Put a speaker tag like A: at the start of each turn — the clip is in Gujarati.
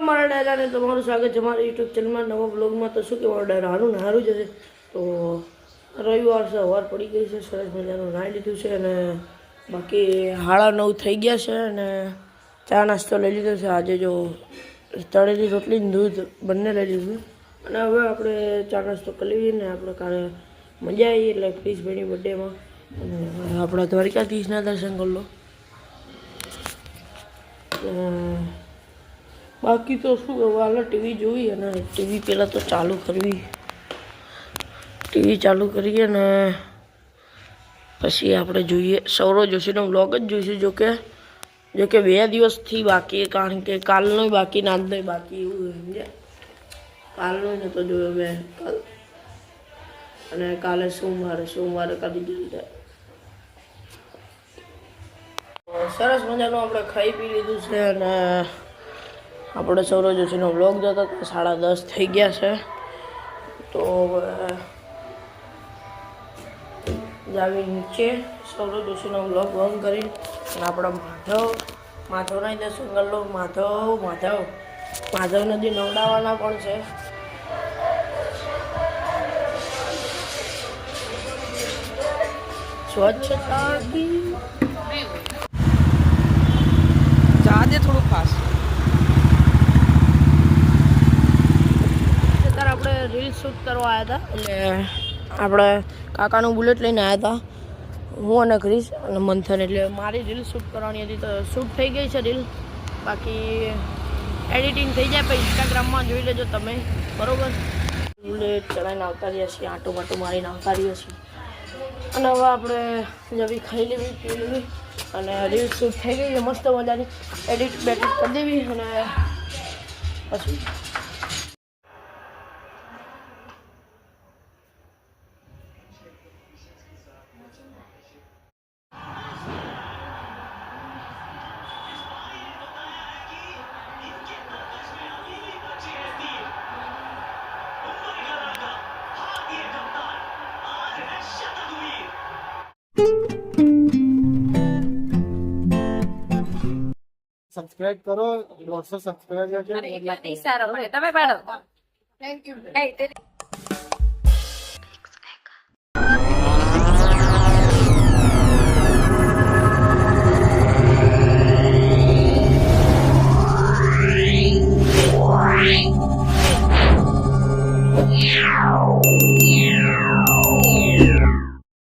A: મારા ડાયરાને તમારું સ્વાગત છે મારા યુટ્યુબ ચેનલમાં નવા બ્લોગમાં. તો શું કે મારો ડાયરા હારું ને સારું જ હશે. તો રવિવાર છે, સવાર પડી ગઈ છે, સરસ મજાનું નાહી લીધું છે અને બાકી 9:30 થઈ ગયા છે અને ચા નાસ્તો લઈ લીધો છે. આજે જો તળેલી રોટલી ને દૂધ બંને લઈ લીધું અને હવે આપણે ચા નાસ્તો કરી લઈએ ને આપણે કાલે મજા આવી એટલે ક્રિશભાઈની બર્થડેમાં અને આપણા દ્વારકાધીશના દર્શન કરી લો. બાકી તો શું હાલ ટીવી જોઈ અને ટીવી પહેલાં તો ચાલુ કરવી, ટીવી ચાલુ કરીએ ને પછી આપણે જોઈએ સૌરવ જોશીનો વ્લોગ જ જોઈશું. જોકે 2 દિવસથી બાકી, કારણ કે કાલનો બાકી ને આજનો બાકી એવું સમજ્યા. કાલનો નહોતો જોયો મેં કાલ, અને કાલે સોમવારે કાઢી દીધું છે. સરસ મજાનું આપણે ખાઈ પી લીધું છે અને આપણે સૌરવ જોશીનો વ્લોગ જોતો 10:30 થઈ ગયા છે. તો જાવી નીચે સૌરવ જોશીનો વ્લોગ બંધ કરી અને આપણા માધવના દર્શન કરી લો. માધવ નદી નવડાવવાના પણ છે. સ્વચ્છતા
B: જાજે થોડું ખાસ.
A: અત્યારે આપણે રીલ શૂટ કરવા આવ્યા હતા, એટલે આપણે કાકાનું બુલેટ લઈને આવ્યા હતા, હું અને ક્રિશ અને મંથન. એટલે મારી રીલ શૂટ કરવાની હતી તો શૂટ થઈ ગઈ છે રીલ. બાકી એડિટિંગ થઈ જાય પછી ઇન્સ્ટાગ્રામમાં જોઈ લેજો તમે, બરાબર. બુલેટ ચલાવીને આવતા રહ્યા છીએ, આંટો માટો મારીને આવતા રહ્યા છીએ અને હવે આપણે જવી ખાઈ લેવી, પી લેવી અને રીલ શૂટ થઈ ગઈ છે મસ્ત મજાની. એડિટ બેડિટ કરી દેવી અને પછી
C: સબસ્ક્રાઇબ કરો, 150 સબસ્ક્રાઇબર છે.
B: સારો તમે પાડો. Thank you.